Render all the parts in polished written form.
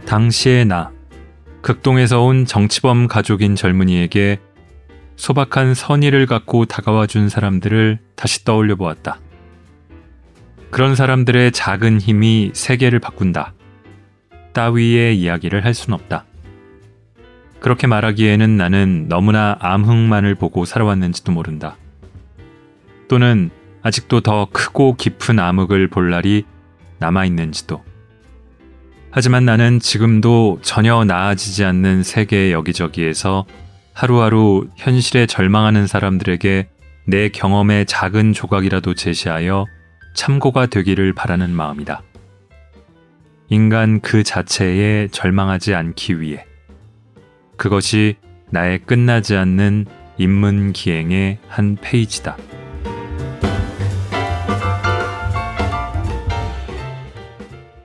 당시의 나, 극동에서 온 정치범 가족인 젊은이에게 소박한 선의를 갖고 다가와 준 사람들을 다시 떠올려 보았다. 그런 사람들의 작은 힘이 세계를 바꾼다. 따위의 이야기를 할 순 없다. 그렇게 말하기에는 나는 너무나 암흑만을 보고 살아왔는지도 모른다. 또는 아직도 더 크고 깊은 암흑을 볼 날이 남아있는지도. 하지만 나는 지금도 전혀 나아지지 않는 세계의 여기저기에서 하루하루 현실에 절망하는 사람들에게 내 경험의 작은 조각이라도 제시하여 참고가 되기를 바라는 마음이다. 인간 그 자체에 절망하지 않기 위해. 그것이 나의 끝나지 않는 인문기행의 한 페이지다.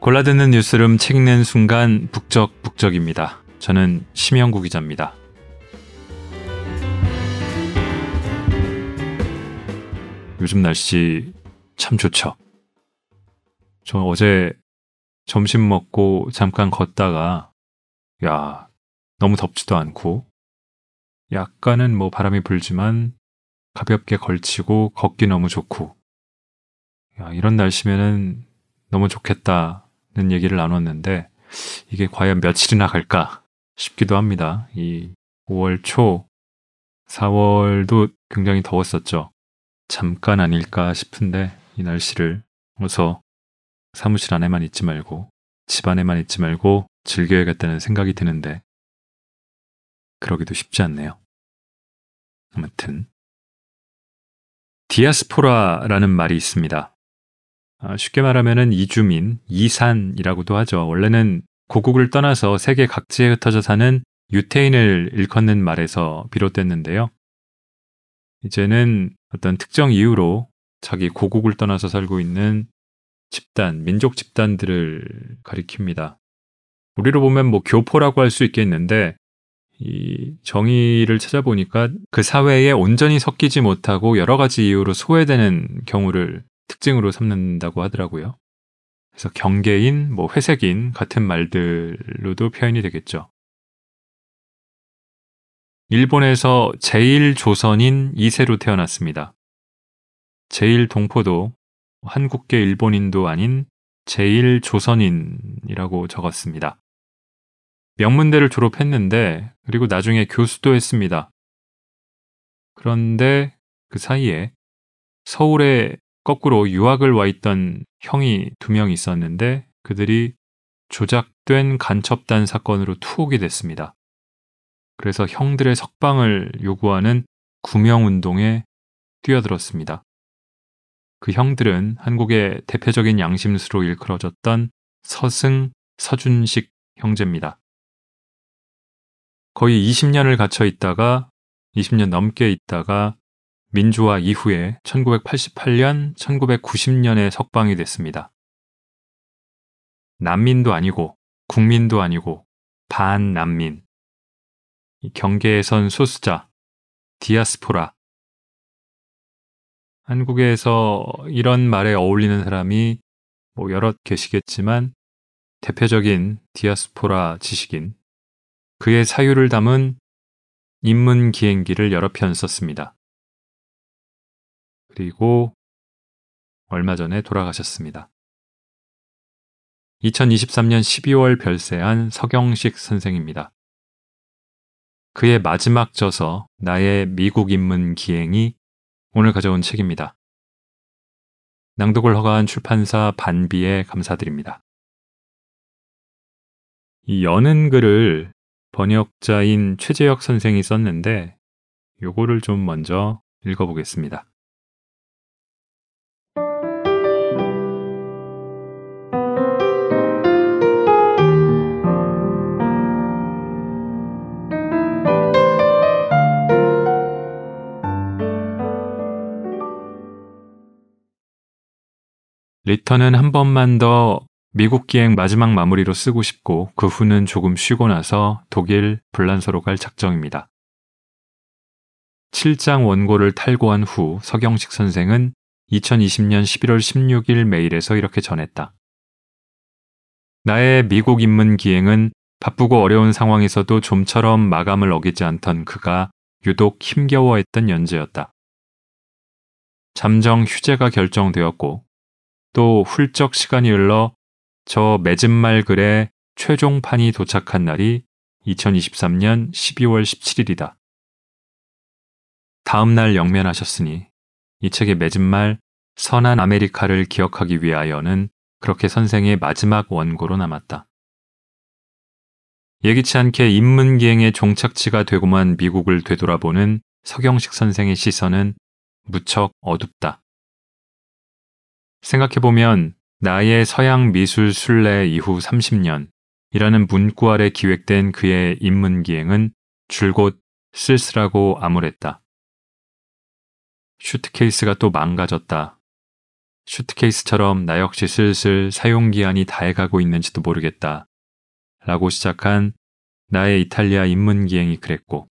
골라듣는 뉴스룸 책 읽는 순간 북적북적입니다. 저는 심영구 기자입니다. 요즘 날씨 참 좋죠. 저 어제 점심 먹고 잠깐 걷다가 너무 덥지도 않고 약간은 바람이 불지만 가볍게 걸치고 걷기 너무 좋고 이런 날씨면은 너무 좋겠다는 얘기를 나눴는데 이게 과연 며칠이나 갈까 싶기도 합니다. 이 5월 초 4월도 굉장히 더웠었죠. 잠깐 아닐까 싶은데 이 날씨를 어서 사무실 안에만 있지 말고 집 안에만 있지 말고 즐겨야겠다는 생각이 드는데 그러기도 쉽지 않네요. 아무튼 디아스포라라는 말이 있습니다. 쉽게 말하면은 이주민, 이산이라고도 하죠. 원래는 고국을 떠나서 세계 각지에 흩어져 사는 유태인을 일컫는 말에서 비롯됐는데요. 이제는 어떤 특정 이유로 자기 고국을 떠나서 살고 있는 집단, 민족 집단들을 가리킵니다. 우리로 보면 교포라고 할 수 있겠는데 이 정의를 찾아보니까 그 사회에 온전히 섞이지 못하고 여러 가지 이유로 소외되는 경우를 특징으로 삼는다고 하더라고요. 그래서 경계인, 회색인 같은 말들로도 표현이 되겠죠. 일본에서 제1조선인 2세로 태어났습니다. 제1동포도 한국계 일본인도 아닌 제1조선인이라고 적었습니다. 명문대를 졸업했는데 그리고 나중에 교수도 했습니다. 그런데 그 사이에 서울에 거꾸로 유학을 와 있던 형이 2명 있었는데 그들이 조작된 간첩단 사건으로 투옥이 됐습니다. 그래서 형들의 석방을 요구하는 구명운동에 뛰어들었습니다. 그 형들은 한국의 대표적인 양심수로 일컬어졌던 서승, 서준식 형제입니다. 거의 20년을 갇혀 있다가 20년 넘게 있다가 민주화 이후에 1988년, 1990년에 석방이 됐습니다. 난민도 아니고 국민도 아니고 반난민. 경계에 선 소수자, 디아스포라. 한국에서 이런 말에 어울리는 사람이 여럿 계시겠지만 대표적인 디아스포라 지식인, 그의 사유를 담은 인문기행기를 여러 편 썼습니다. 그리고 얼마 전에 돌아가셨습니다. 2023년 12월 별세한 서경식 선생입니다. 그의 마지막 저서 나의 미국 인문 기행이 오늘 가져온 책입니다. 낭독을 허가한 출판사 반비에 감사드립니다. 이 여는 글을 번역자인 최재혁 선생이 썼는데 요거를 좀 먼저 읽어보겠습니다. 리턴은 한 번만 더 미국 기행 마지막 마무리로 쓰고 싶고 그 후는 조금 쉬고 나서 독일 불란서로 갈 작정입니다. 7장 원고를 탈고한 후 서경식 선생은 2020년 11월 16일 메일에서 이렇게 전했다. 나의 미국 입문 기행은 바쁘고 어려운 상황에서도 좀처럼 마감을 어기지 않던 그가 유독 힘겨워했던 연재였다. 잠정 휴재가 결정되었고 또 훌쩍 시간이 흘러 저 맺은 말 글의 최종판이 도착한 날이 2023년 12월 17일이다. 다음 날 영면하셨으니 이 책의 맺은 말 선한 아메리카를 기억하기 위하여는 그렇게 선생의 마지막 원고로 남았다. 예기치 않게 인문기행의 종착지가 되고만 미국을 되돌아보는 서경식 선생의 시선은 무척 어둡다. 생각해보면 나의 서양 미술 순례 이후 30년이라는 문구 아래 기획된 그의 인문기행은 줄곧 쓸쓸하고 암울했다. 슈트케이스가 또 망가졌다. 슈트케이스처럼 나 역시 슬슬 사용기한이 다해가고 있는지도 모르겠다. 라고 시작한 나의 이탈리아 인문기행이 그랬고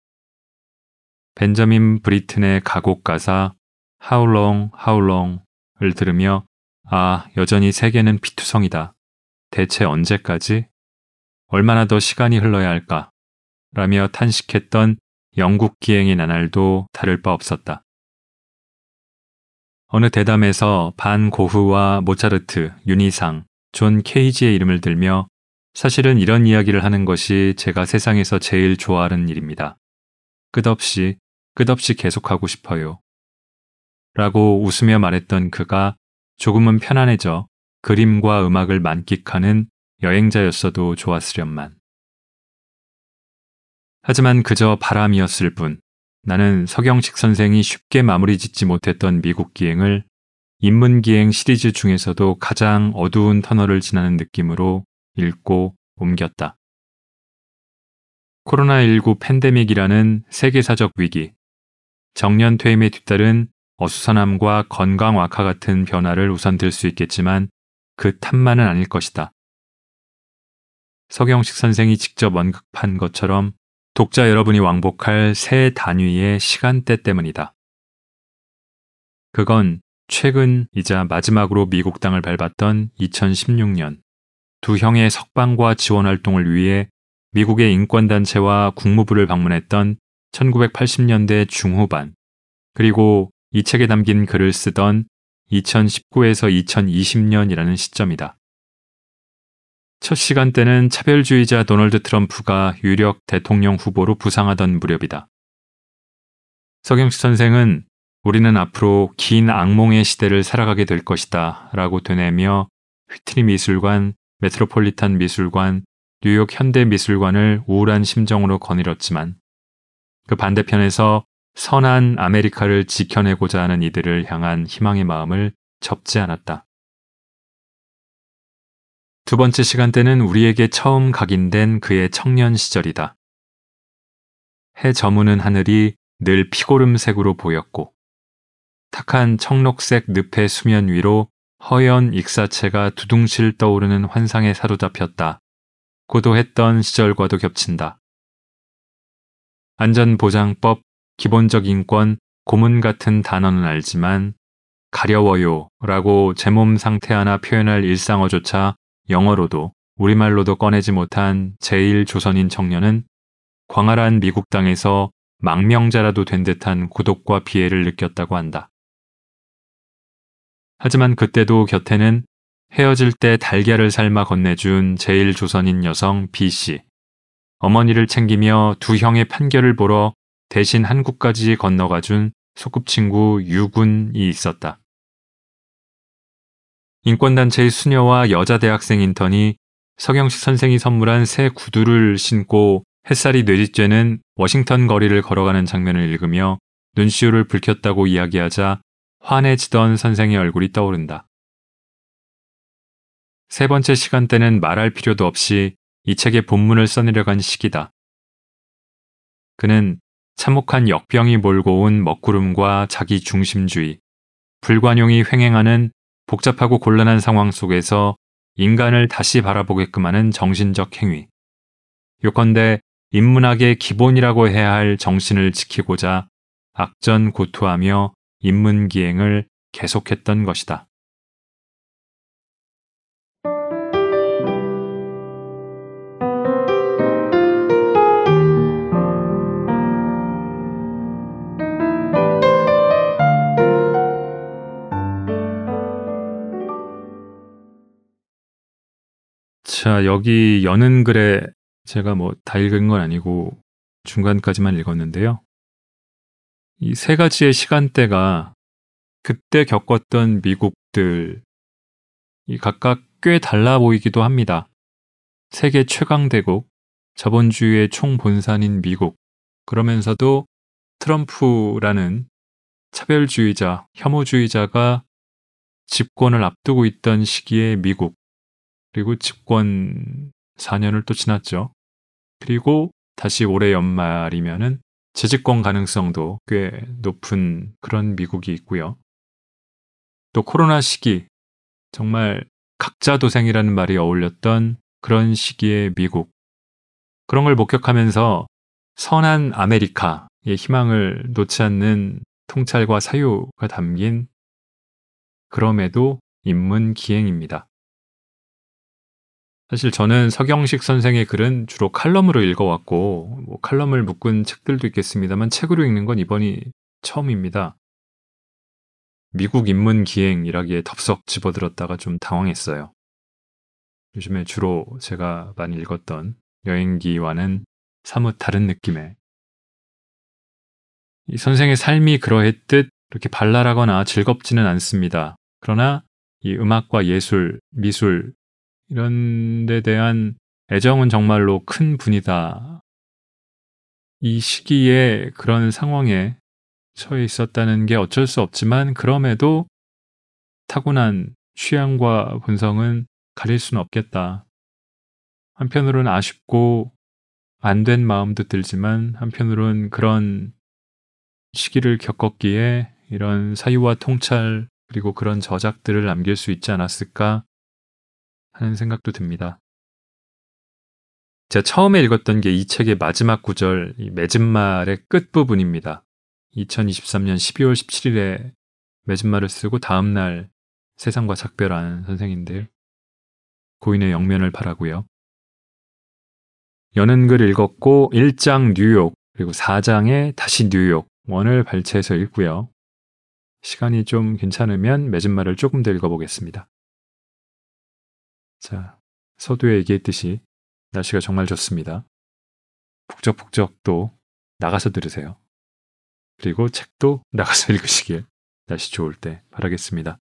벤저민 브리튼의 가곡 가사 How long, how long을 들으며 아, 여전히 세계는 피투성이다. 대체 언제까지? 얼마나 더 시간이 흘러야 할까? 라며 탄식했던 영국 기행의 나날도 다를 바 없었다. 어느 대담에서 반 고흐와 모차르트, 윤희상, 존 케이지의 이름을 들며 사실은 이런 이야기를 하는 것이 제가 세상에서 제일 좋아하는 일입니다. 끝없이 계속하고 싶어요. 라고 웃으며 말했던 그가 조금은 편안해져 그림과 음악을 만끽하는 여행자였어도 좋았으련만. 하지만 그저 바람이었을 뿐 나는 서경식 선생이 쉽게 마무리 짓지 못했던 미국 기행을 인문기행 시리즈 중에서도 가장 어두운 터널을 지나는 느낌으로 읽고 옮겼다. 코로나19 팬데믹이라는 세계사적 위기, 정년 퇴임에 뒤따른 어수선함과 건강 악화 같은 변화를 우선 들 수 있겠지만 그 탓만은 아닐 것이다. 서경식 선생이 직접 언급한 것처럼 독자 여러분이 왕복할 새 단위의 시간대 때문이다. 그건 최근이자 마지막으로 미국 땅을 밟았던 2016년 두 형의 석방과 지원 활동을 위해 미국의 인권단체와 국무부를 방문했던 1980년대 중후반 그리고 이 책에 담긴 글을 쓰던 2019에서 2020년이라는 시점이다. 첫 시간대는 차별주의자 도널드 트럼프가 유력 대통령 후보로 부상하던 무렵이다. 서경식 선생은 우리는 앞으로 긴 악몽의 시대를 살아가게 될 것이다 라고 되뇌며 휘트니 미술관, 메트로폴리탄 미술관, 뉴욕 현대미술관을 우울한 심정으로 거닐었지만 그 반대편에서 선한 아메리카를 지켜내고자 하는 이들을 향한 희망의 마음을 접지 않았다. 두 번째 시간대는 우리에게 처음 각인된 그의 청년 시절이다. 해 저무는 하늘이 늘 피고름색으로 보였고 탁한 청록색 늪의 수면 위로 허연 익사체가 두둥실 떠오르는 환상에 사로잡혔다. 고도했던 시절과도 겹친다. 안전보장법, 기본적 인권, 고문 같은 단어는 알지만 가려워요 라고 제 몸 상태 하나 표현할 일상어조차 영어로도 우리말로도 꺼내지 못한 제1조선인 청년은 광활한 미국 땅에서 망명자라도 된 듯한 고독과 비애를 느꼈다고 한다. 하지만 그때도 곁에는 헤어질 때 달걀을 삶아 건네준 제1조선인 여성 B씨, 어머니를 챙기며 두 형의 판결을 보러 대신 한국까지 건너가준 소꿉친구 유군이 있었다. 인권단체의 수녀와 여자 대학생 인턴이 서경식 선생이 선물한 새 구두를 신고 햇살이 내리쬐는 워싱턴 거리를 걸어가는 장면을 읽으며 눈시울을 붉혔다고 이야기하자 환해지던 선생의 얼굴이 떠오른다. 세 번째 시간대는 말할 필요도 없이 이 책의 본문을 써내려간 시기다. 그는 참혹한 역병이 몰고 온 먹구름과 자기 중심주의, 불관용이 횡행하는 복잡하고 곤란한 상황 속에서 인간을 다시 바라보게끔 하는 정신적 행위, 요컨대 인문학의 기본이라고 해야 할 정신을 지키고자 악전고투하며 인문기행을 계속했던 것이다. 자, 여기 여는 글에 제가 뭐 다 읽은 건 아니고 중간까지만 읽었는데요. 이 세 가지의 시간대가 그때 겪었던 미국들, 이 각각 꽤 달라 보이기도 합니다. 세계 최강대국, 자본주의의 총본산인 미국, 그러면서도 트럼프라는 차별주의자, 혐오주의자가 집권을 앞두고 있던 시기의 미국, 그리고 집권 4년을 또 지났죠. 그리고 다시 올해 연말이면은 재집권 가능성도 꽤 높은 그런 미국이 있고요. 또 코로나 시기, 정말 각자도생이라는 말이 어울렸던 그런 시기의 미국. 그런 걸 목격하면서 선한 아메리카의 희망을 놓지 않는 통찰과 사유가 담긴 그럼에도 인문기행입니다. 사실 저는 서경식 선생의 글은 주로 칼럼으로 읽어왔고 뭐 칼럼을 묶은 책들도 있겠습니다만 책으로 읽는 건 이번이 처음입니다. 미국 인문기행이라기에 덥석 집어들었다가 좀 당황했어요. 요즘에 주로 제가 많이 읽었던 여행기와는 사뭇 다른 느낌의 이 선생의 삶이 그러했듯 이렇게 발랄하거나 즐겁지는 않습니다. 그러나 이 음악과 예술, 미술 이런 데 대한 애정은 정말로 큰 분이다. 이 시기에 그런 상황에 처해 있었다는 게 어쩔 수 없지만 그럼에도 타고난 취향과 본성은 가릴 수는 없겠다. 한편으로는 아쉽고 안 된 마음도 들지만 한편으로는 그런 시기를 겪었기에 이런 사유와 통찰 그리고 그런 저작들을 남길 수 있지 않았을까 하는 생각도 듭니다. 제가 처음에 읽었던 게 이 책의 마지막 구절, 이 맺은 말의 끝부분입니다. 2023년 12월 17일에 맺은 말을 쓰고 다음날 세상과 작별한 선생인데요. 고인의 영면을 바라고요. 여는 글 읽었고 1장 뉴욕 그리고 4장에 다시 뉴욕 원을 발췌해서 읽고요. 시간이 좀 괜찮으면 맺은 말을 조금 더 읽어보겠습니다. 자, 서두에 얘기했듯이 날씨가 정말 좋습니다. 북적북적 또 나가서 들으세요. 그리고 책도 나가서 읽으시길 날씨 좋을 때 바라겠습니다.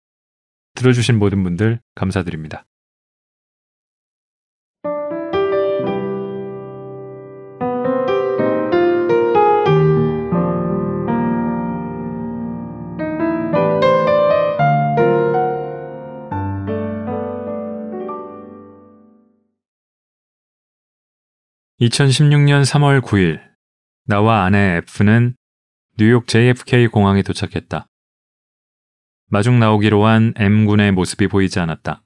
들어주신 모든 분들 감사드립니다. (2016년 3월 9일) 나와 아내 F는 뉴욕 JFK 공항에 도착했다. 마중 나오기로 한 M군의 모습이 보이지 않았다.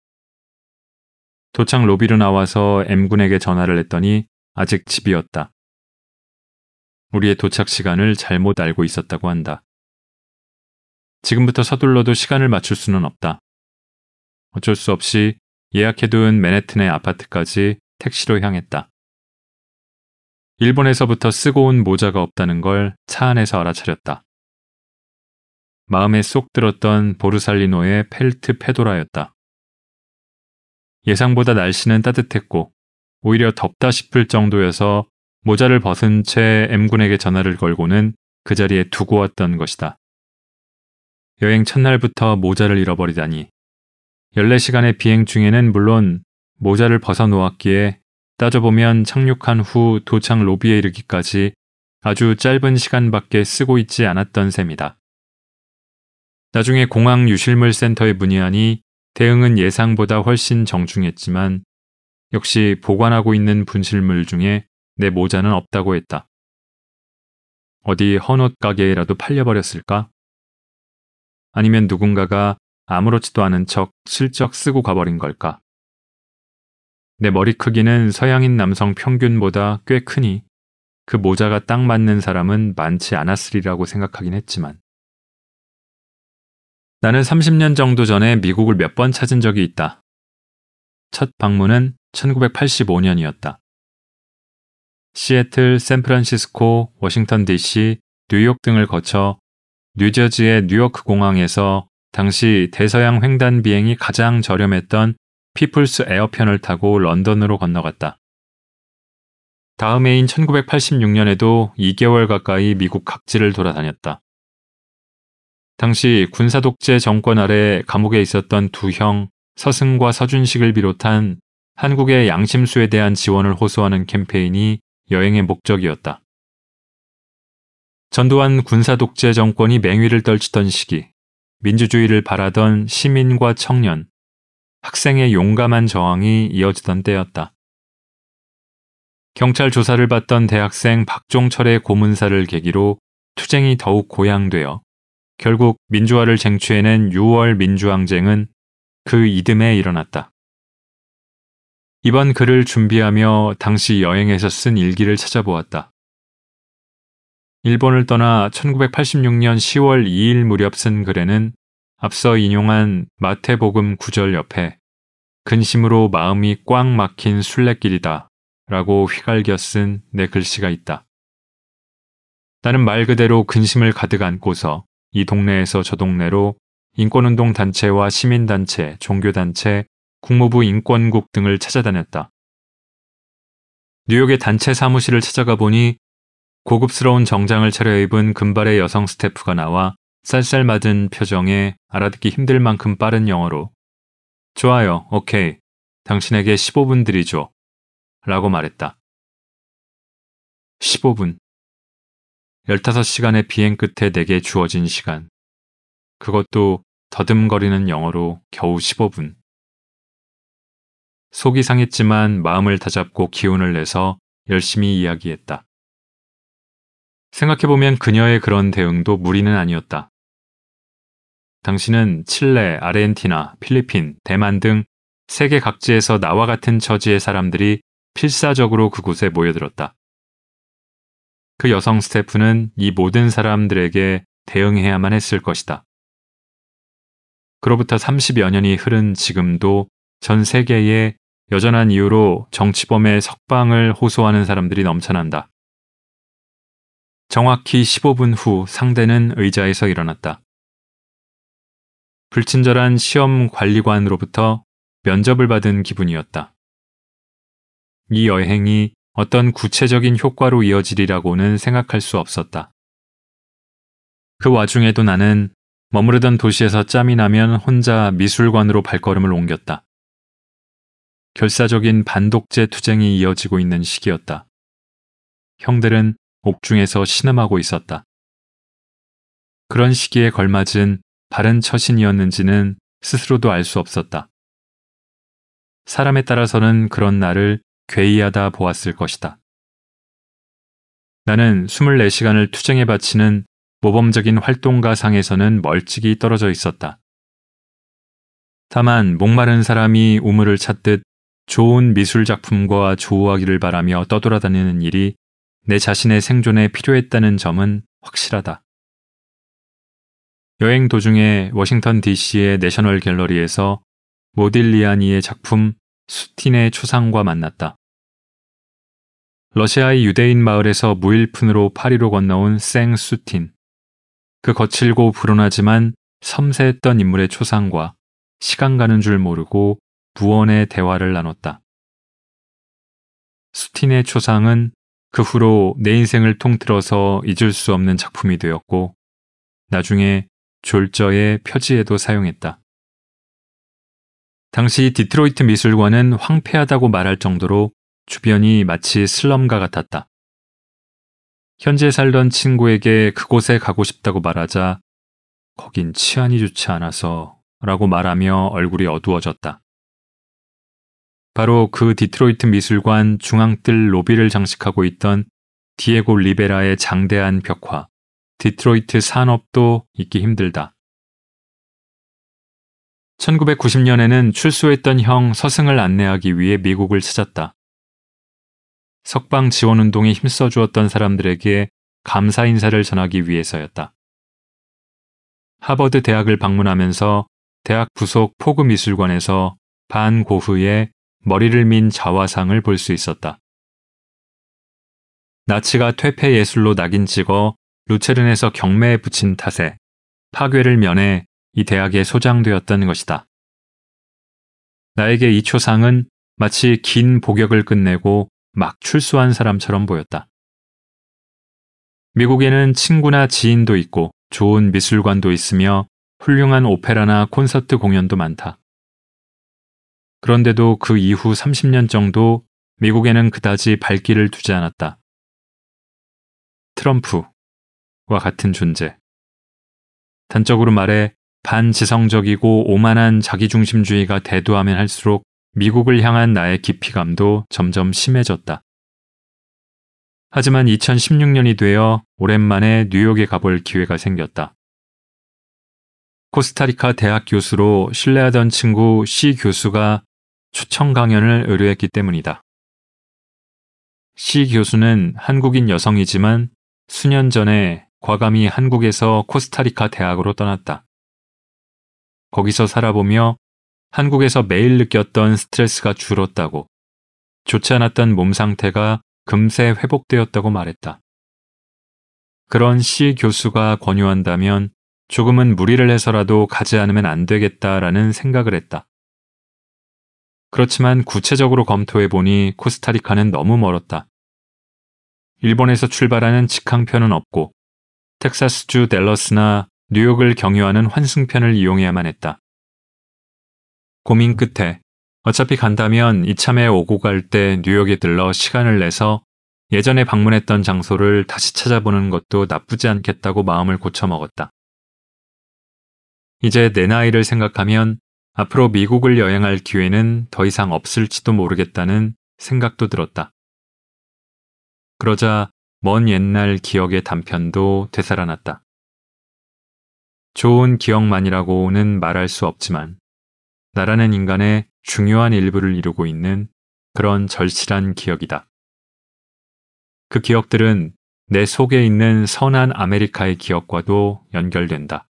도착 로비로 나와서 M군에게 전화를 했더니 아직 집이었다. 우리의 도착 시간을 잘못 알고 있었다고 한다. 지금부터 서둘러도 시간을 맞출 수는 없다. 어쩔 수 없이 예약해둔 맨해튼의 아파트까지 택시로 향했다. 일본에서부터 쓰고 온 모자가 없다는 걸 차 안에서 알아차렸다. 마음에 쏙 들었던 보르살리노의 펠트 페도라였다. 예상보다 날씨는 따뜻했고 오히려 덥다 싶을 정도여서 모자를 벗은 채 M군에게 전화를 걸고는 그 자리에 두고 왔던 것이다. 여행 첫날부터 모자를 잃어버리다니. 14시간의 비행 중에는 물론 모자를 벗어놓았기에 따져보면 착륙한 후 도착 로비에 이르기까지 아주 짧은 시간밖에 쓰고 있지 않았던 셈이다. 나중에 공항 유실물 센터에 문의하니 대응은 예상보다 훨씬 정중했지만 역시 보관하고 있는 분실물 중에 내 모자는 없다고 했다. 어디 헌옷 가게에라도 팔려버렸을까? 아니면 누군가가 아무렇지도 않은 척 슬쩍 쓰고 가버린 걸까? 내 머리 크기는 서양인 남성 평균보다 꽤 크니 그 모자가 딱 맞는 사람은 많지 않았으리라고 생각하긴 했지만 나는 30년 정도 전에 미국을 몇 번 찾은 적이 있다. 첫 방문은 1985년이었다. 시애틀, 샌프란시스코, 워싱턴 DC, 뉴욕 등을 거쳐 뉴저지의 뉴요크 공항에서 당시 대서양 횡단 비행이 가장 저렴했던 피플스 에어편을 타고 런던으로 건너갔다. 다음 해인 1986년에도 2개월 가까이 미국 각지를 돌아다녔다. 당시 군사독재 정권 아래 감옥에 있었던 두 형 서승과 서준식을 비롯한 한국의 양심수에 대한 지원을 호소하는 캠페인이 여행의 목적이었다. 전두환 군사독재 정권이 맹위를 떨치던 시기, 민주주의를 바라던 시민과 청년, 학생의 용감한 저항이 이어지던 때였다. 경찰 조사를 받던 대학생 박종철의 고문사를 계기로 투쟁이 더욱 고양되어 결국 민주화를 쟁취해낸 6월 민주항쟁은 그 이듬해 일어났다. 이번 글을 준비하며 당시 여행에서 쓴 일기를 찾아보았다. 일본을 떠나 1986년 10월 2일 무렵 쓴 글에는 앞서 인용한 마태복음 9절 옆에 근심으로 마음이 꽉 막힌 순례길이다 라고 휘갈겨 쓴 내 글씨가 있다. 나는 말 그대로 근심을 가득 안고서 이 동네에서 저 동네로 인권운동 단체와 시민단체, 종교단체, 국무부 인권국 등을 찾아다녔다. 뉴욕의 단체 사무실을 찾아가 보니 고급스러운 정장을 차려입은 금발의 여성 스태프가 나와 쌀쌀맞은 표정에 알아듣기 힘들 만큼 빠른 영어로 좋아요, 오케이, 당신에게 15분 드리죠 라고 말했다. 15분. 15시간의 비행 끝에 내게 주어진 시간. 그것도 더듬거리는 영어로 겨우 15분. 속이 상했지만 마음을 다잡고 기운을 내서 열심히 이야기했다. 생각해보면 그녀의 그런 대응도 무리는 아니었다. 당신은 칠레, 아르헨티나, 필리핀, 대만 등 세계 각지에서 나와 같은 처지의 사람들이 필사적으로 그곳에 모여들었다. 그 여성 스태프는 이 모든 사람들에게 대응해야만 했을 것이다. 그로부터 30여 년이 흐른 지금도 전 세계에 여전한 이유로 정치범의 석방을 호소하는 사람들이 넘쳐난다. 정확히 15분 후 상대는 의자에서 일어났다. 불친절한 시험 관리관으로부터 면접을 받은 기분이었다. 이 여행이 어떤 구체적인 효과로 이어지리라고는 생각할 수 없었다. 그 와중에도 나는 머무르던 도시에서 짬이 나면 혼자 미술관으로 발걸음을 옮겼다. 결사적인 반독재 투쟁이 이어지고 있는 시기였다. 형들은 옥중에서 신음하고 있었다. 그런 시기에 걸맞은 바른 처신이었는지는 스스로도 알 수 없었다. 사람에 따라서는 그런 날을 괴이하다 보았을 것이다. 나는 24시간을 투쟁에 바치는 모범적인 활동가 상에서는 멀찍이 떨어져 있었다. 다만 목마른 사람이 우물을 찾듯 좋은 미술 작품과 조우하기를 바라며 떠돌아다니는 일이 내 자신의 생존에 필요했다는 점은 확실하다. 여행 도중에 워싱턴 DC의 내셔널 갤러리에서 모딜리아니의 작품 수틴의 초상과 만났다. 러시아의 유대인 마을에서 무일푼으로 파리로 건너온 생 수틴. 그 거칠고 불온하지만 섬세했던 인물의 초상과 시간 가는 줄 모르고 무언의 대화를 나눴다. 수틴의 초상은 그 후로 내 인생을 통틀어서 잊을 수 없는 작품이 되었고 나중에 졸저의 표지에도 사용했다. 당시 디트로이트 미술관은 황폐하다고 말할 정도로 주변이 마치 슬럼과 같았다. 현재 살던 친구에게 그곳에 가고 싶다고 말하자 거긴 치안이 좋지 않아서 라고 말하며 얼굴이 어두워졌다. 바로 그 디트로이트 미술관 중앙뜰 로비를 장식하고 있던 디에고 리베라의 장대한 벽화, 디트로이트 산업도 잊기 힘들다. 1990년에는 출소했던 형 서승을 안내하기 위해 미국을 찾았다. 석방 지원운동에 힘써주었던 사람들에게 감사 인사를 전하기 위해서였다. 하버드 대학을 방문하면서 대학 부속 포그미술관에서 반 고흐의 머리를 민 자화상을 볼 수 있었다. 나치가 퇴폐 예술로 낙인 찍어 루체른에서 경매에 붙인 탓에 파괴를 면해 이 대학에 소장되었던 것이다. 나에게 이 초상은 마치 긴 복역을 끝내고 막 출소한 사람처럼 보였다. 미국에는 친구나 지인도 있고 좋은 미술관도 있으며 훌륭한 오페라나 콘서트 공연도 많다. 그런데도 그 이후 30년 정도 미국에는 그다지 발길을 두지 않았다. 트럼프와 같은 존재. 단적으로 말해 반지성적이고 오만한 자기중심주의가 대두하면 할수록 미국을 향한 나의 기피감도 점점 심해졌다. 하지만 2016년이 되어 오랜만에 뉴욕에 가볼 기회가 생겼다. 코스타리카 대학 교수로 신뢰하던 친구 시 교수가 초청 강연을 의뢰했기 때문이다. 시 교수는 한국인 여성이지만 수년 전에 과감히 한국에서 코스타리카 대학으로 떠났다. 거기서 살아보며 한국에서 매일 느꼈던 스트레스가 줄었다고, 좋지 않았던 몸 상태가 금세 회복되었다고 말했다. 그런 시 교수가 권유한다면 조금은 무리를 해서라도 가지 않으면 안 되겠다라는 생각을 했다. 그렇지만 구체적으로 검토해보니 코스타리카는 너무 멀었다. 일본에서 출발하는 직항편은 없고 텍사스주 댈러스나 뉴욕을 경유하는 환승편을 이용해야만 했다. 고민 끝에 어차피 간다면 이참에 오고 갈 때 뉴욕에 들러 시간을 내서 예전에 방문했던 장소를 다시 찾아보는 것도 나쁘지 않겠다고 마음을 고쳐먹었다. 이제 내 나이를 생각하면 앞으로 미국을 여행할 기회는 더 이상 없을지도 모르겠다는 생각도 들었다. 그러자 먼 옛날 기억의 단편도 되살아났다. 좋은 기억만이라고는 말할 수 없지만 나라는 인간의 중요한 일부를 이루고 있는 그런 절실한 기억이다. 그 기억들은 내 속에 있는 선한 아메리카의 기억과도 연결된다.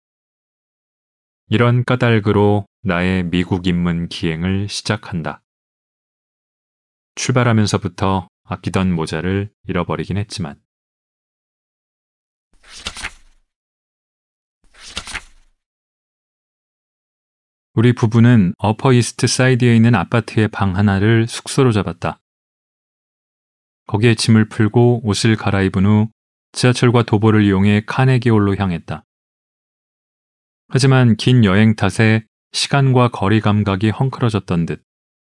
이런 까닭으로 나의 미국 입문 기행을 시작한다. 출발하면서부터 아끼던 모자를 잃어버리긴 했지만. 우리 부부는 어퍼 이스트 사이드에 있는 아파트의 방 하나를 숙소로 잡았다. 거기에 짐을 풀고 옷을 갈아입은 후 지하철과 도보를 이용해 카네기홀로 향했다. 하지만 긴 여행 탓에 시간과 거리 감각이 헝클어졌던 듯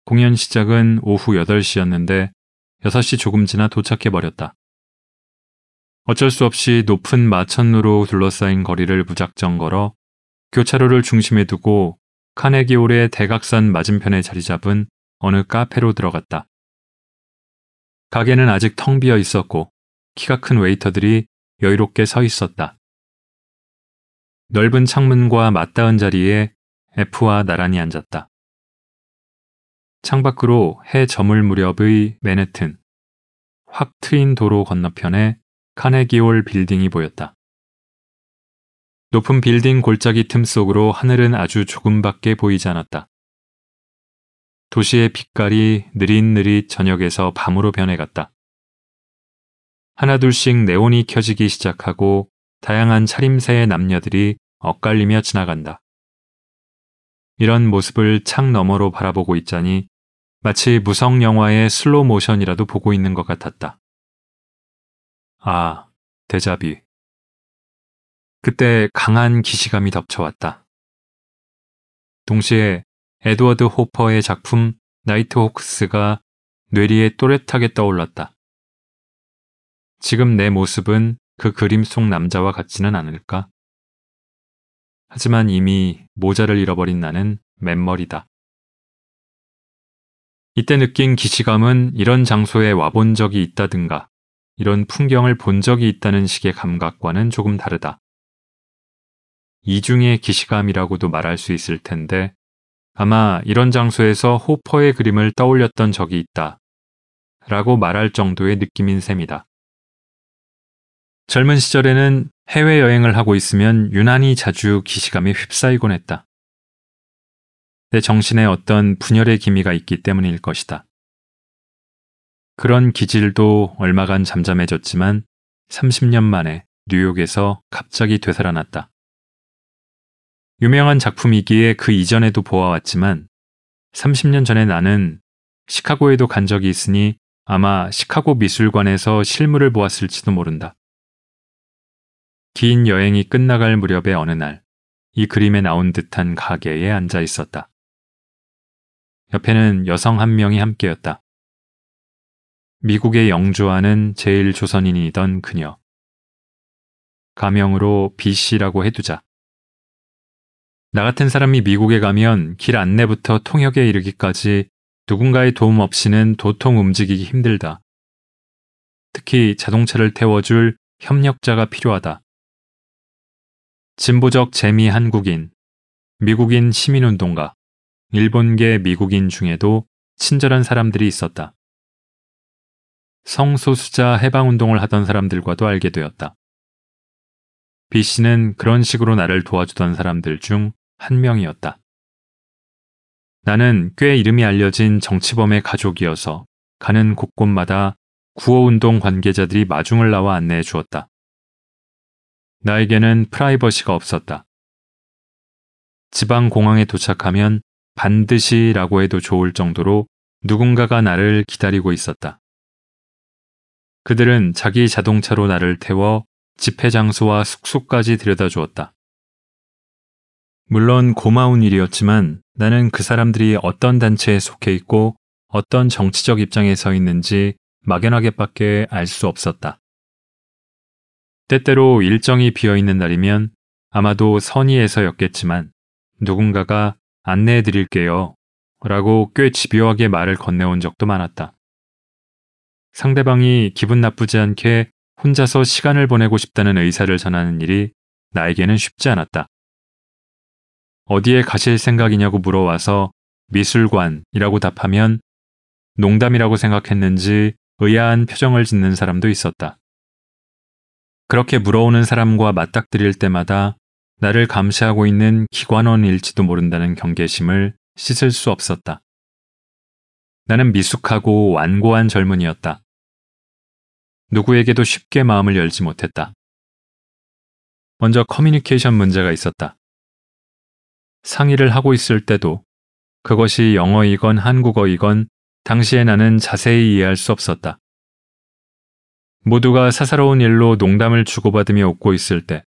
공연 시작은 오후 8시였는데 6시 조금 지나 도착해버렸다. 어쩔 수 없이 높은 마천루로 둘러싸인 거리를 무작정 걸어 교차로를 중심에 두고 카네기홀의 대각선 맞은편에 자리 잡은 어느 카페로 들어갔다. 가게는 아직 텅 비어 있었고 키가 큰 웨이터들이 여유롭게 서 있었다. 넓은 창문과 맞닿은 자리에 F와 나란히 앉았다. 창밖으로 해 저물 무렵의 맨해튼, 확 트인 도로 건너편에 카네기홀 빌딩이 보였다. 높은 빌딩 골짜기 틈 속으로 하늘은 아주 조금밖에 보이지 않았다. 도시의 빛깔이 느릿느릿 저녁에서 밤으로 변해갔다. 하나둘씩 네온이 켜지기 시작하고 다양한 차림새의 남녀들이 엇갈리며 지나간다. 이런 모습을 창 너머로 바라보고 있자니 마치 무성 영화의 슬로우 모션이라도 보고 있는 것 같았다. 아, 데자뷰. 그때 강한 기시감이 덮쳐왔다. 동시에 에드워드 호퍼의 작품 나이트호크스가 뇌리에 또렷하게 떠올랐다. 지금 내 모습은 그 그림 속 남자와 같지는 않을까? 하지만 이미 모자를 잃어버린 나는 맨머리다. 이때 느낀 기시감은 이런 장소에 와본 적이 있다든가 이런 풍경을 본 적이 있다는 식의 감각과는 조금 다르다. 이중의 기시감이라고도 말할 수 있을 텐데 아마 이런 장소에서 호퍼의 그림을 떠올렸던 적이 있다 라고 말할 정도의 느낌인 셈이다. 젊은 시절에는 해외여행을 하고 있으면 유난히 자주 기시감에 휩싸이곤 했다. 내 정신에 어떤 분열의 기미가 있기 때문일 것이다. 그런 기질도 얼마간 잠잠해졌지만 30년 만에 뉴욕에서 갑자기 되살아났다. 유명한 작품이기에 그 이전에도 보아왔지만 30년 전에 나는 시카고에도 간 적이 있으니 아마 시카고 미술관에서 실물을 보았을지도 모른다. 긴 여행이 끝나갈 무렵의 어느 날, 이 그림에 나온 듯한 가게에 앉아 있었다. 옆에는 여성 한 명이 함께였다. 미국에 영주하는 제일 조선인이던 그녀. 가명으로 B씨라고 해두자. 나 같은 사람이 미국에 가면 길 안내부터 통역에 이르기까지 누군가의 도움 없이는 도통 움직이기 힘들다. 특히 자동차를 태워줄 협력자가 필요하다. 진보적 재미 한국인, 미국인 시민운동가, 일본계 미국인 중에도 친절한 사람들이 있었다. 성소수자 해방운동을 하던 사람들과도 알게 되었다. B씨는 그런 식으로 나를 도와주던 사람들 중 한 명이었다. 나는 꽤 이름이 알려진 정치범의 가족이어서 가는 곳곳마다 구호운동 관계자들이 마중을 나와 안내해 주었다. 나에게는 프라이버시가 없었다. 지방 공항에 도착하면 반드시라고 해도 좋을 정도로 누군가가 나를 기다리고 있었다. 그들은 자기 자동차로 나를 태워 집회 장소와 숙소까지 데려다 주었다. 물론 고마운 일이었지만 나는 그 사람들이 어떤 단체에 속해 있고 어떤 정치적 입장에 서 있는지 막연하게밖에 알 수 없었다. 때때로 일정이 비어있는 날이면 아마도 선의에서였겠지만 누군가가 안내해 드릴게요 라고 꽤 집요하게 말을 건네온 적도 많았다. 상대방이 기분 나쁘지 않게 혼자서 시간을 보내고 싶다는 의사를 전하는 일이 나에게는 쉽지 않았다. 어디에 가실 생각이냐고 물어와서 미술관이라고 답하면 농담이라고 생각했는지 의아한 표정을 짓는 사람도 있었다. 그렇게 물어오는 사람과 맞닥뜨릴 때마다 나를 감시하고 있는 기관원일지도 모른다는 경계심을 씻을 수 없었다. 나는 미숙하고 완고한 젊은이였다. 누구에게도 쉽게 마음을 열지 못했다. 먼저 커뮤니케이션 문제가 있었다. 상의를 하고 있을 때도 그것이 영어이건 한국어이건 당시에 나는 자세히 이해할 수 없었다. 모두가 사사로운 일로 농담을 주고받으며 웃고 있을 때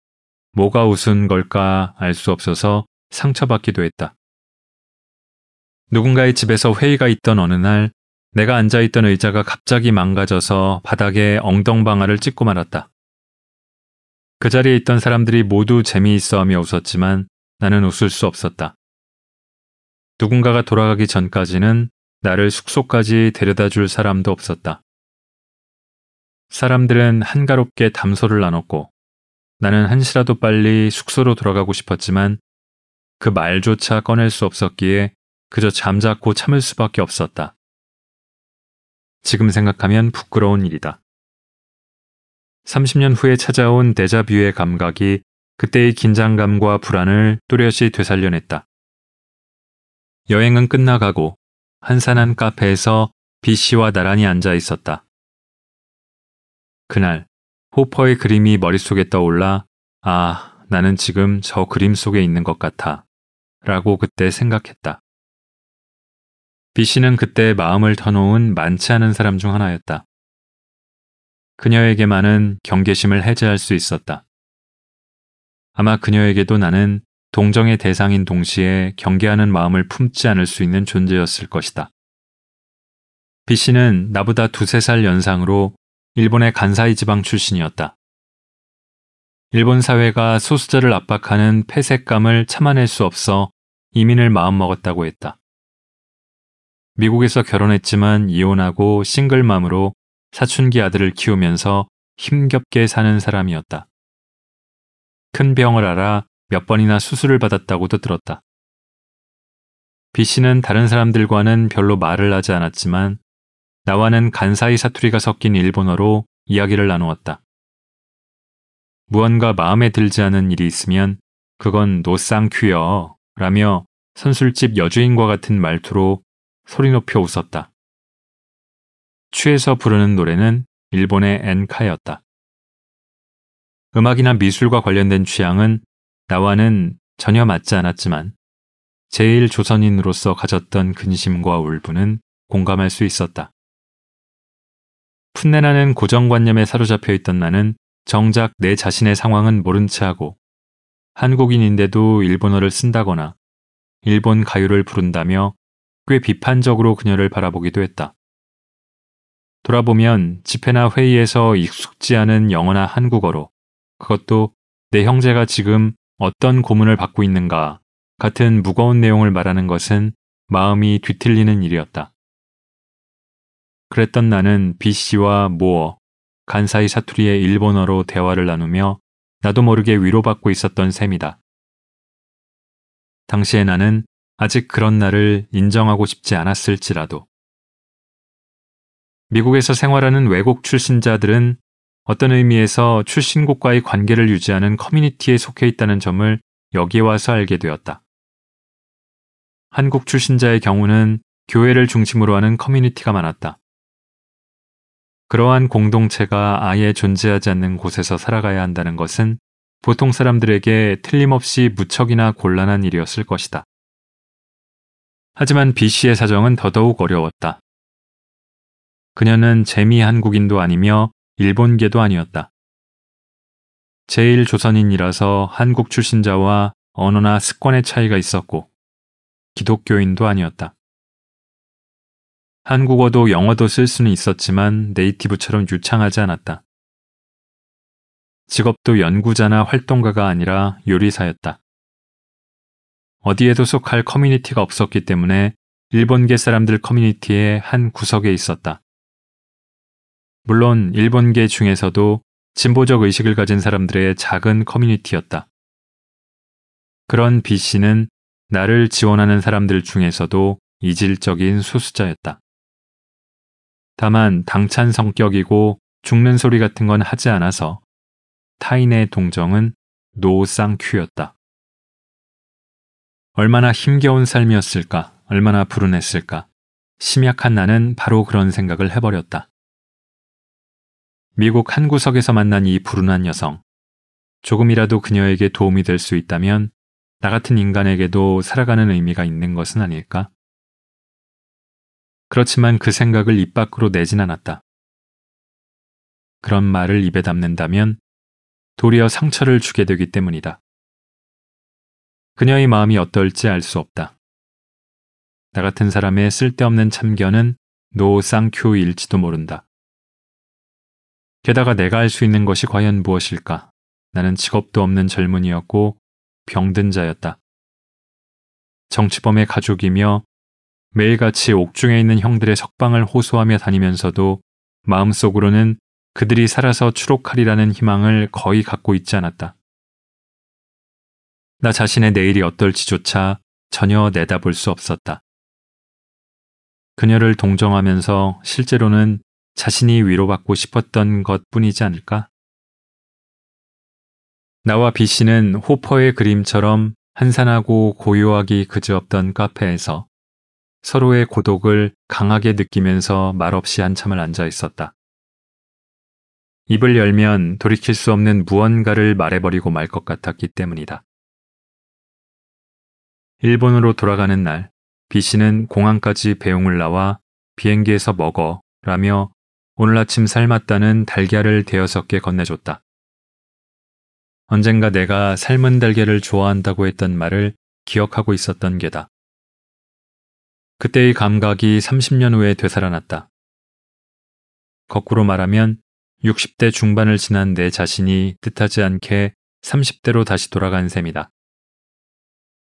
뭐가 웃은 걸까 알 수 없어서 상처받기도 했다. 누군가의 집에서 회의가 있던 어느 날 내가 앉아있던 의자가 갑자기 망가져서 바닥에 엉덩방아를 찍고 말았다. 그 자리에 있던 사람들이 모두 재미있어하며 웃었지만 나는 웃을 수 없었다. 누군가가 돌아가기 전까지는 나를 숙소까지 데려다 줄 사람도 없었다. 사람들은 한가롭게 담소를 나눴고 나는 한시라도 빨리 숙소로 돌아가고 싶었지만 그 말조차 꺼낼 수 없었기에 그저 잠자코 참을 수밖에 없었다. 지금 생각하면 부끄러운 일이다. 30년 후에 찾아온 데자뷰의 감각이 그때의 긴장감과 불안을 또렷이 되살려냈다. 여행은 끝나가고 한산한 카페에서 B씨와 나란히 앉아 있었다. 그날 호퍼의 그림이 머릿속에 떠올라 나는 지금 저 그림 속에 있는 것 같아 라고 그때 생각했다. B씨는 그때 마음을 터놓은 많지 않은 사람 중 하나였다. 그녀에게만은 경계심을 해제할 수 있었다. 아마 그녀에게도 나는 동정의 대상인 동시에 경계하는 마음을 품지 않을 수 있는 존재였을 것이다. B씨는 나보다 2~3살 연상으로 일본의 간사이 지방 출신이었다. 일본 사회가 소수자를 압박하는 폐색감을 참아낼 수 없어 이민을 마음먹었다고 했다. 미국에서 결혼했지만 이혼하고 싱글맘으로 사춘기 아들을 키우면서 힘겹게 사는 사람이었다. 큰 병을 앓아 몇 번이나 수술을 받았다고도 들었다. B씨는 다른 사람들과는 별로 말을 하지 않았지만 나와는 간사이 사투리가 섞인 일본어로 이야기를 나누었다. 무언가 마음에 들지 않은 일이 있으면 그건 노쌍큐여 라며 선술집 여주인과 같은 말투로 소리 높여 웃었다. 취해서 부르는 노래는 일본의 엔카였다. 음악이나 미술과 관련된 취향은 나와는 전혀 맞지 않았지만 제1조선인으로서 가졌던 근심과 울분은 공감할 수 있었다. 풋내나는 고정관념에 사로잡혀 있던 나는 정작 내 자신의 상황은 모른 채 하고 한국인인데도 일본어를 쓴다거나 일본 가요를 부른다며 꽤 비판적으로 그녀를 바라보기도 했다. 돌아보면 집회나 회의에서 익숙지 않은 영어나 한국어로, 그것도 내 형제가 지금 어떤 고문을 받고 있는가 같은 무거운 내용을 말하는 것은 마음이 뒤틀리는 일이었다. 그랬던 나는 B씨와 모어, 간사이 사투리의 일본어로 대화를 나누며 나도 모르게 위로받고 있었던 셈이다. 당시에 나는 아직 그런 나를 인정하고 싶지 않았을지라도. 미국에서 생활하는 외국 출신자들은 어떤 의미에서 출신국과의 관계를 유지하는 커뮤니티에 속해 있다는 점을 여기에 와서 알게 되었다. 한국 출신자의 경우는 교회를 중심으로 하는 커뮤니티가 많았다. 그러한 공동체가 아예 존재하지 않는 곳에서 살아가야 한다는 것은 보통 사람들에게 틀림없이 무척이나 곤란한 일이었을 것이다. 하지만 B씨의 사정은 더더욱 어려웠다. 그녀는 재미 한국인도 아니며 일본계도 아니었다. 제1조선인이라서 한국 출신자와 언어나 습관의 차이가 있었고 기독교인도 아니었다. 한국어도 영어도 쓸 수는 있었지만 네이티브처럼 유창하지 않았다. 직업도 연구자나 활동가가 아니라 요리사였다. 어디에도 속할 커뮤니티가 없었기 때문에 일본계 사람들 커뮤니티의 한 구석에 있었다. 물론 일본계 중에서도 진보적 의식을 가진 사람들의 작은 커뮤니티였다. 그런 B씨는 나를 지원하는 사람들 중에서도 이질적인 소수자였다. 다만 당찬 성격이고 죽는 소리 같은 건 하지 않아서 타인의 동정은 노쌍큐였다. 얼마나 힘겨운 삶이었을까, 얼마나 불운했을까. 심약한 나는 바로 그런 생각을 해버렸다. 미국 한 구석에서 만난 이 불운한 여성. 조금이라도 그녀에게 도움이 될 수 있다면 나 같은 인간에게도 살아가는 의미가 있는 것은 아닐까? 그렇지만 그 생각을 입 밖으로 내진 않았다. 그런 말을 입에 담는다면 도리어 상처를 주게 되기 때문이다. 그녀의 마음이 어떨지 알 수 없다. 나 같은 사람의 쓸데없는 참견은 노쌍큐일지도 모른다. 게다가 내가 할 수 있는 것이 과연 무엇일까? 나는 직업도 없는 젊은이였고 병든 자였다. 정치범의 가족이며 매일같이 옥중에 있는 형들의 석방을 호소하며 다니면서도 마음속으로는 그들이 살아서 추록하리라는 희망을 거의 갖고 있지 않았다. 나 자신의 내일이 어떨지조차 전혀 내다볼 수 없었다. 그녀를 동정하면서 실제로는 자신이 위로받고 싶었던 것뿐이지 않을까? 나와 B씨는 호퍼의 그림처럼 한산하고 고요하기 그지없던 카페에서 서로의 고독을 강하게 느끼면서 말없이 한참을 앉아 있었다. 입을 열면 돌이킬 수 없는 무언가를 말해버리고 말 것 같았기 때문이다. 일본으로 돌아가는 날, B씨는 공항까지 배웅을 나와 비행기에서 먹어 라며 오늘 아침 삶았다는 달걀을 5개 건네줬다. 언젠가 내가 삶은 달걀을 좋아한다고 했던 말을 기억하고 있었던 게다. 그때의 감각이 30년 후에 되살아났다. 거꾸로 말하면 60대 중반을 지난 내 자신이 뜻하지 않게 30대로 다시 돌아간 셈이다.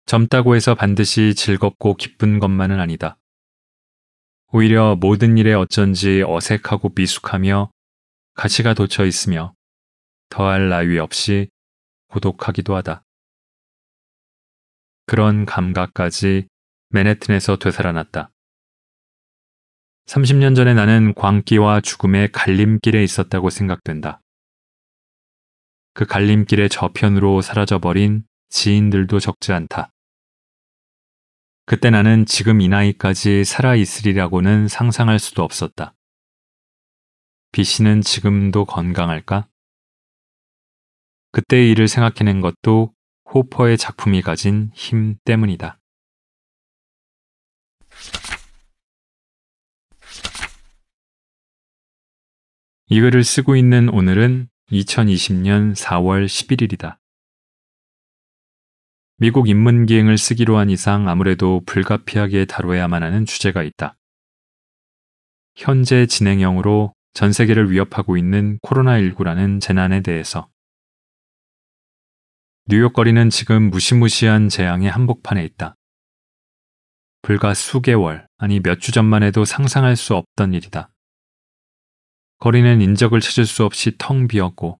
젊다고 해서 반드시 즐겁고 기쁜 것만은 아니다. 오히려 모든 일에 어쩐지 어색하고 미숙하며 가시가 돋쳐 있으며 더할 나위 없이 고독하기도 하다. 그런 감각까지 맨해튼에서 되살아났다. 30년 전에 나는 광기와 죽음의 갈림길에 있었다고 생각된다. 그 갈림길의 저편으로 사라져버린 지인들도 적지 않다. 그때 나는 지금 이 나이까지 살아있으리라고는 상상할 수도 없었다. B씨는 지금도 건강할까? 그때의 일을 생각해낸 것도 호퍼의 작품이 가진 힘 때문이다. 이 글을 쓰고 있는 오늘은 2020년 4월 11일이다. 미국 인문기행을 쓰기로 한 이상 아무래도 불가피하게 다뤄야만 하는 주제가 있다. 현재 진행형으로 전 세계를 위협하고 있는 코로나19라는 재난에 대해서. 뉴욕 거리는 지금 무시무시한 재앙의 한복판에 있다. 불과 수개월, 아니 몇 주 전만 해도 상상할 수 없던 일이다. 거리는 인적을 찾을 수 없이 텅 비었고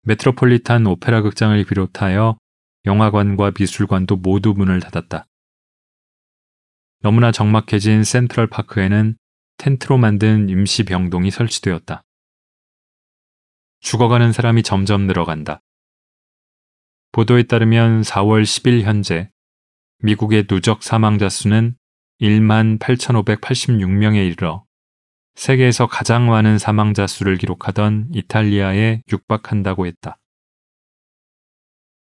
메트로폴리탄 오페라 극장을 비롯하여 영화관과 미술관도 모두 문을 닫았다. 너무나 적막해진 센트럴 파크에는 텐트로 만든 임시 병동이 설치되었다. 죽어가는 사람이 점점 늘어간다. 보도에 따르면 4월 10일 현재 미국의 누적 사망자 수는 1만 8,586명에 이르러 세계에서 가장 많은 사망자 수를 기록하던 이탈리아에 육박한다고 했다.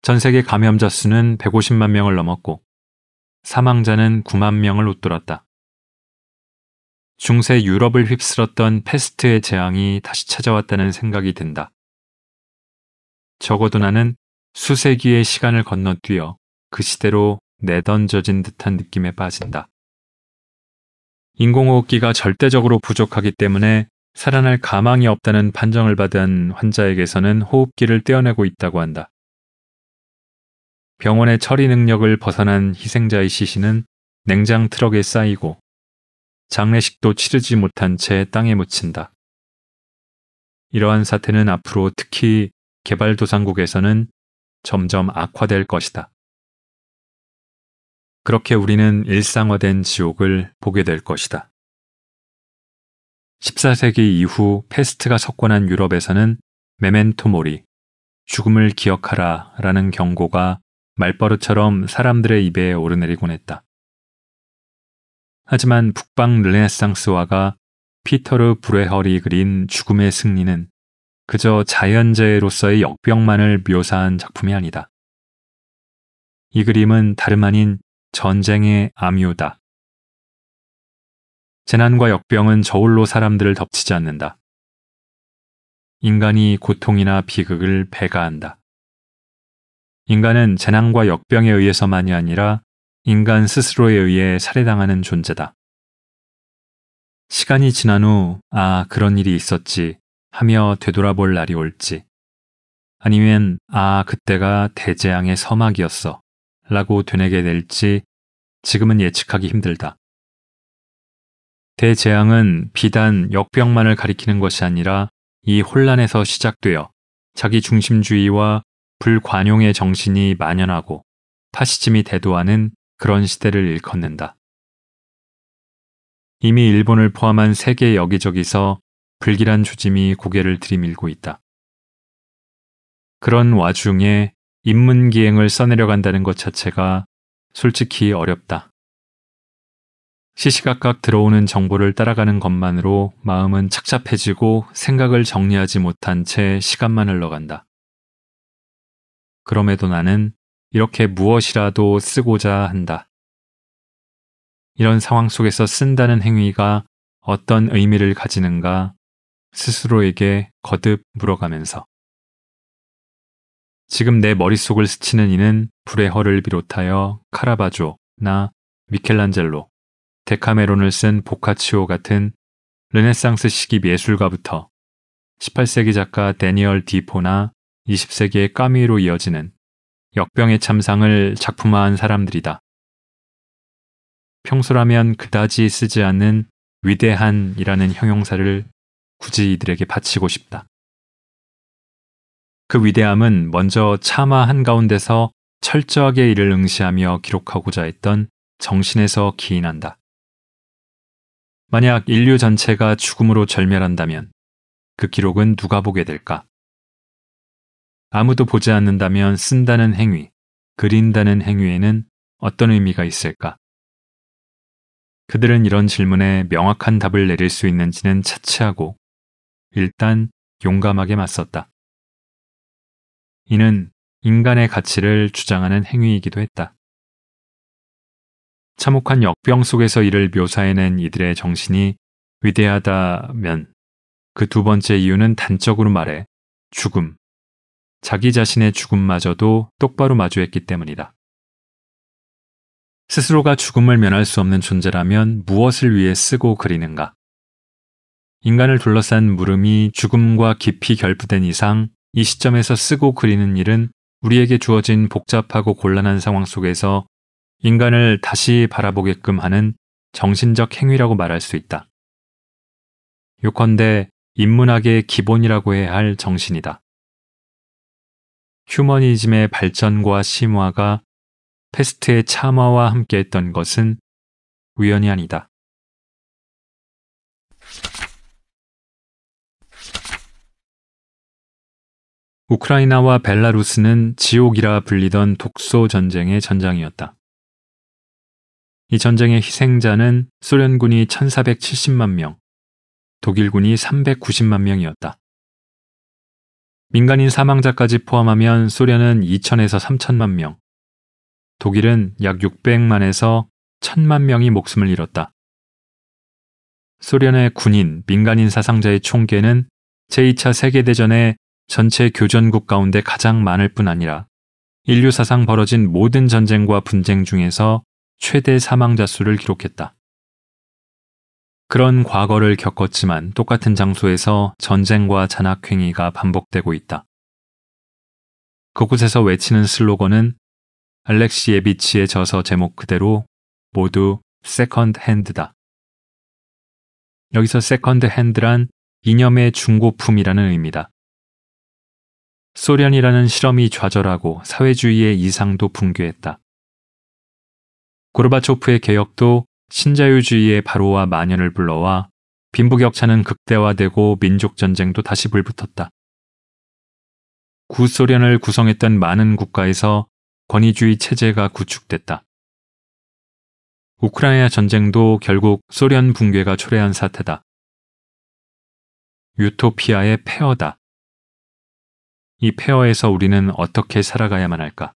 전 세계 감염자 수는 150만 명을 넘었고 사망자는 9만 명을 웃돌았다. 중세 유럽을 휩쓸었던 패스트의 재앙이 다시 찾아왔다는 생각이 든다. 적어도 나는 수세기의 시간을 건너뛰어 그 시대로 내던져진 듯한 느낌에 빠진다. 인공호흡기가 절대적으로 부족하기 때문에 살아날 가망이 없다는 판정을 받은 환자에게서는 호흡기를 떼어내고 있다고 한다. 병원의 처리 능력을 벗어난 희생자의 시신은 냉장 트럭에 쌓이고 장례식도 치르지 못한 채 땅에 묻힌다. 이러한 사태는 앞으로 특히 개발도상국에서는 점점 악화될 것이다. 그렇게 우리는 일상화된 지옥을 보게 될 것이다. 14세기 이후 패스트가 석권한 유럽에서는 메멘토 모리, 죽음을 기억하라 라는 경고가 말버릇처럼 사람들의 입에 오르내리곤 했다. 하지만 북방 르네상스화가 피터르 브레허리 그린 죽음의 승리는 그저 자연재해로서의 역병만을 묘사한 작품이 아니다. 이 그림은 다름 아닌 전쟁의 암유다. 재난과 역병은 저울로 사람들을 덮치지 않는다. 인간이 고통이나 비극을 배가한다. 인간은 재난과 역병에 의해서만이 아니라 인간 스스로에 의해 살해당하는 존재다. 시간이 지난 후 그런 일이 있었지 하며 되돌아볼 날이 올지, 아니면 그때가 대재앙의 서막이었어 라고 되뇌게 될지 지금은 예측하기 힘들다. 대재앙은 비단 역병만을 가리키는 것이 아니라 이 혼란에서 시작되어 자기 중심주의와 불관용의 정신이 만연하고 파시즘이 대도하는 그런 시대를 일컫는다. 이미 일본을 포함한 세계 여기저기서 불길한 조짐이 고개를 들이밀고 있다. 그런 와중에 인문기행을 써내려간다는 것 자체가 솔직히 어렵다. 시시각각 들어오는 정보를 따라가는 것만으로 마음은 착잡해지고 생각을 정리하지 못한 채 시간만 흘러간다. 그럼에도 나는 이렇게 무엇이라도 쓰고자 한다. 이런 상황 속에서 쓴다는 행위가 어떤 의미를 가지는가 스스로에게 거듭 물어가면서. 지금 내 머릿속을 스치는 이는 브레허를 비롯하여 카라바조나 미켈란젤로, 데카메론을 쓴 보카치오 같은 르네상스 시기 예술가부터 18세기 작가 데니얼 디포나 20세기의 까미로 이어지는 역병의 참상을 작품화한 사람들이다. 평소라면 그다지 쓰지 않는 위대한이라는 형용사를 굳이 이들에게 바치고 싶다. 그 위대함은 먼저 차마 한가운데서 철저하게 이를 응시하며 기록하고자 했던 정신에서 기인한다. 만약 인류 전체가 죽음으로 절멸한다면 그 기록은 누가 보게 될까? 아무도 보지 않는다면 쓴다는 행위, 그린다는 행위에는 어떤 의미가 있을까? 그들은 이런 질문에 명확한 답을 내릴 수 있는지는 차치하고 일단 용감하게 맞섰다. 이는 인간의 가치를 주장하는 행위이기도 했다. 참혹한 역병 속에서 이를 묘사해낸 이들의 정신이 위대하다면 그 두 번째 이유는 단적으로 말해 죽음, 자기 자신의 죽음마저도 똑바로 마주했기 때문이다. 스스로가 죽음을 면할 수 없는 존재라면 무엇을 위해 쓰고 그리는가? 인간을 둘러싼 물음이 죽음과 깊이 결부된 이상 이 시점에서 쓰고 그리는 일은 우리에게 주어진 복잡하고 곤란한 상황 속에서 인간을 다시 바라보게끔 하는 정신적 행위라고 말할 수 있다. 요컨대 인문학의 기본이라고 해야 할 정신이다. 휴머니즘의 발전과 심화가 패스트의 참화와 함께했던 것은 우연이 아니다. 우크라이나와 벨라루스는 지옥이라 불리던 독소 전쟁의 전장이었다. 이 전쟁의 희생자는 소련군이 1470만 명, 독일군이 390만 명이었다. 민간인 사망자까지 포함하면 소련은 2천에서 3천만 명, 독일은 약 600만에서 1000만 명이 목숨을 잃었다. 소련의 군인, 민간인 사상자의 총계는 제2차 세계대전의 전체 교전국 가운데 가장 많을 뿐 아니라 인류 사상 벌어진 모든 전쟁과 분쟁 중에서 최대 사망자 수를 기록했다. 그런 과거를 겪었지만 똑같은 장소에서 전쟁과 잔악행위가 반복되고 있다. 그곳에서 외치는 슬로건은 알렉시예비치의 저서 제목 그대로 모두 세컨드 핸드다. 여기서 세컨드 핸드란 이념의 중고품이라는 의미다. 소련이라는 실험이 좌절하고 사회주의의 이상도 붕괴했다. 고르바초프의 개혁도 신자유주의의 발호와 만연을 불러와 빈부격차는 극대화되고 민족전쟁도 다시 불붙었다. 구소련을 구성했던 많은 국가에서 권위주의 체제가 구축됐다. 우크라이나 전쟁도 결국 소련 붕괴가 초래한 사태다. 유토피아의 폐허다. 이 폐허에서 우리는 어떻게 살아가야만 할까?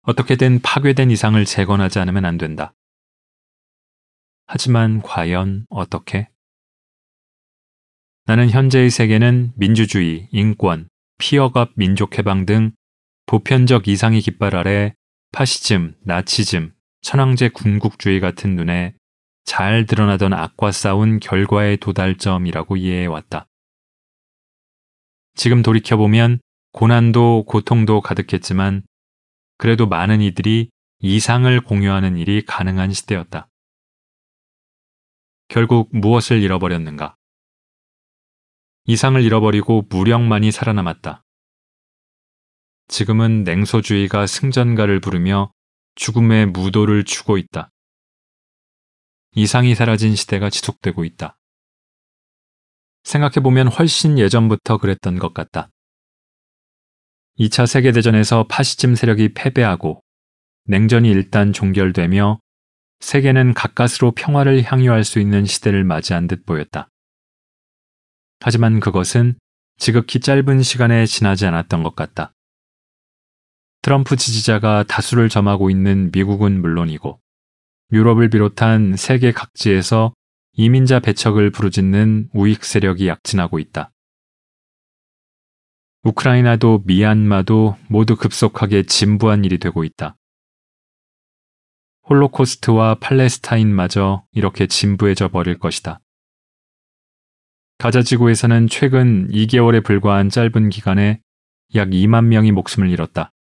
어떻게든 파괴된 이상을 재건하지 않으면 안 된다. 하지만 과연 어떻게? 나는 현재의 세계는 민주주의, 인권, 피어갑 민족해방 등 보편적 이상의 깃발 아래 파시즘, 나치즘, 천황제 군국주의 같은 눈에 잘 드러나던 악과 싸운 결과의 도달점이라고 이해해왔다. 지금 돌이켜보면 고난도 고통도 가득했지만 그래도 많은 이들이 이상을 공유하는 일이 가능한 시대였다. 결국 무엇을 잃어버렸는가? 이상을 잃어버리고 무력만이 살아남았다. 지금은 냉소주의가 승전가를 부르며 죽음의 무도를 추고 있다. 이상이 사라진 시대가 지속되고 있다. 생각해보면 훨씬 예전부터 그랬던 것 같다. 2차 세계대전에서 파시즘 세력이 패배하고 냉전이 일단 종결되며 세계는 가까스로 평화를 향유할 수 있는 시대를 맞이한 듯 보였다. 하지만 그것은 지극히 짧은 시간에 지나지 않았던 것 같다. 트럼프 지지자가 다수를 점하고 있는 미국은 물론이고 유럽을 비롯한 세계 각지에서 이민자 배척을 부르짖는 우익 세력이 약진하고 있다. 우크라이나도 미얀마도 모두 급속하게 진부한 일이 되고 있다. 홀로코스트와 팔레스타인마저 이렇게 진부해져 버릴 것이다. 가자 지구에서는 최근 2개월에 불과한 짧은 기간에 약 2만 명이 목숨을 잃었다.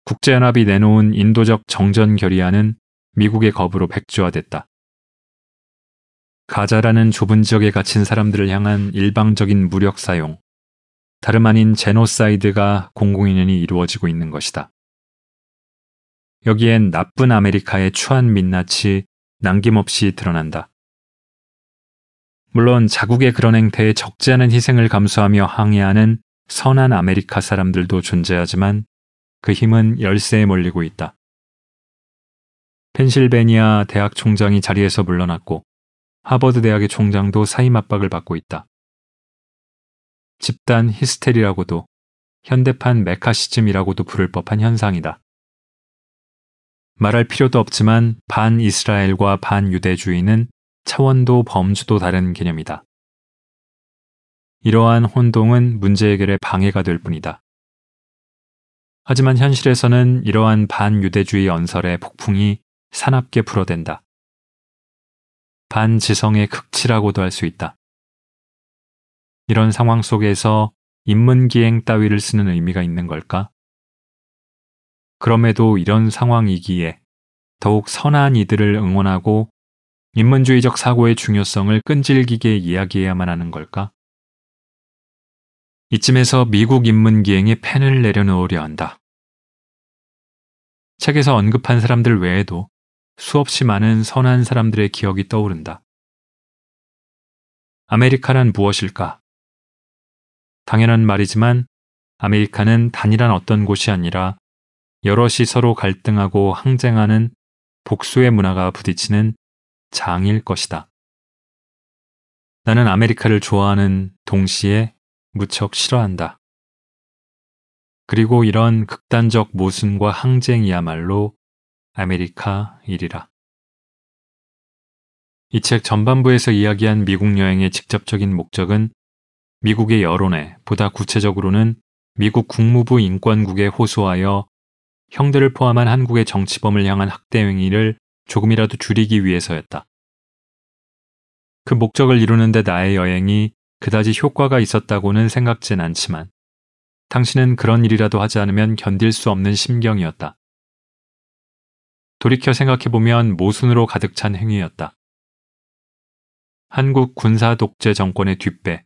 국제연합이 내놓은 인도적 정전 결의안은 미국의 겁으로 백주화됐다. 가자라는 좁은 지역에 갇힌 사람들을 향한 일방적인 무력 사용, 다름 아닌 제노사이드가 공공연히 이루어지고 있는 것이다. 여기엔 나쁜 아메리카의 추한 민낯이 남김없이 드러난다. 물론 자국의 그런 행태에 적지 않은 희생을 감수하며 항해하는 선한 아메리카 사람들도 존재하지만 그 힘은 열세에 몰리고 있다. 펜실베니아 대학 총장이 자리에서 물러났고 하버드 대학의 총장도 사임 압박을 받고 있다. 집단 히스테리라고도 현대판 메카시즘이라고도 부를 법한 현상이다. 말할 필요도 없지만 반이스라엘과 반유대주의는 차원도 범주도 다른 개념이다. 이러한 혼동은 문제 해결에 방해가 될 뿐이다. 하지만 현실에서는 이러한 반유대주의 언설의 폭풍이 사납게 불어댄다. 반지성의 극치라고도 할 수 있다. 이런 상황 속에서 인문기행 따위를 쓰는 의미가 있는 걸까? 그럼에도 이런 상황이기에 더욱 선한 이들을 응원하고 인문주의적 사고의 중요성을 끈질기게 이야기해야만 하는 걸까? 이쯤에서 미국 인문기행에 펜을 내려놓으려 한다. 책에서 언급한 사람들 외에도 수없이 많은 선한 사람들의 기억이 떠오른다. 아메리카란 무엇일까? 당연한 말이지만 아메리카는 단일한 어떤 곳이 아니라 여럿이 서로 갈등하고 항쟁하는 복수의 문화가 부딪히는 장일 것이다. 나는 아메리카를 좋아하는 동시에 무척 싫어한다. 그리고 이런 극단적 모순과 항쟁이야말로 아메리카일이라. 이 책 전반부에서 이야기한 미국 여행의 직접적인 목적은 미국의 여론에, 보다 구체적으로는 미국 국무부 인권국에 호소하여 형들을 포함한 한국의 정치범을 향한 학대 행위를 조금이라도 줄이기 위해서였다. 그 목적을 이루는데 나의 여행이 그다지 효과가 있었다고는 생각진 않지만 당신은 그런 일이라도 하지 않으면 견딜 수 없는 심경이었다. 돌이켜 생각해보면 모순으로 가득 찬 행위였다. 한국 군사 독재 정권의 뒷배.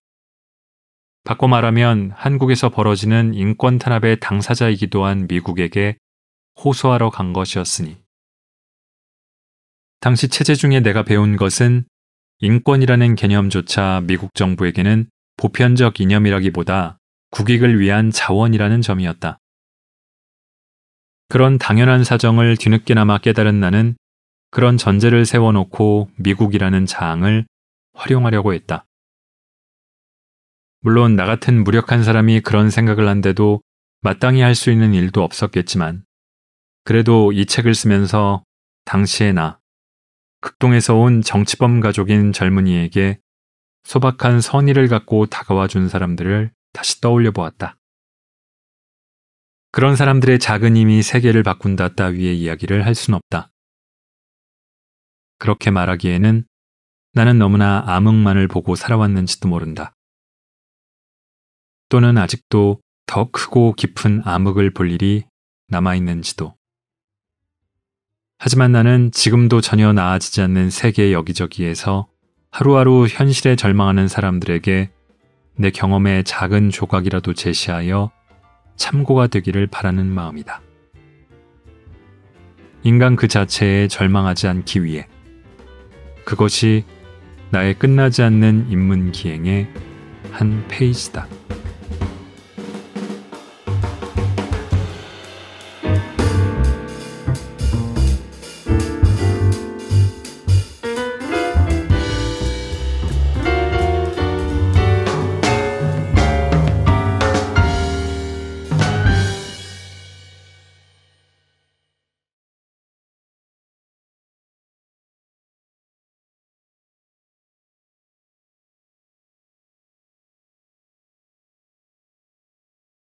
바꿔 말하면 한국에서 벌어지는 인권 탄압의 당사자이기도 한 미국에게 호소하러 간 것이었으니. 당시 체제 중에 내가 배운 것은 인권이라는 개념조차 미국 정부에게는 보편적 이념이라기보다 국익을 위한 자원이라는 점이었다. 그런 당연한 사정을 뒤늦게나마 깨달은 나는 그런 전제를 세워놓고 미국이라는 장을 활용하려고 했다. 물론 나 같은 무력한 사람이 그런 생각을 한데도 마땅히 할 수 있는 일도 없었겠지만 그래도 이 책을 쓰면서 당시의 나, 극동에서 온 정치범 가족인 젊은이에게 소박한 선의를 갖고 다가와 준 사람들을 다시 떠올려 보았다. 그런 사람들의 작은 힘이 세계를 바꾼다 따위의 이야기를 할 순 없다. 그렇게 말하기에는 나는 너무나 암흑만을 보고 살아왔는지도 모른다. 또는 아직도 더 크고 깊은 암흑을 볼 일이 남아있는지도. 하지만 나는 지금도 전혀 나아지지 않는 세계 여기저기에서 하루하루 현실에 절망하는 사람들에게 내 경험의 작은 조각이라도 제시하여 참고가 되기를 바라는 마음이다. 인간 그 자체에 절망하지 않기 위해. 그것이 나의 끝나지 않는 인문기행의 한 페이지다.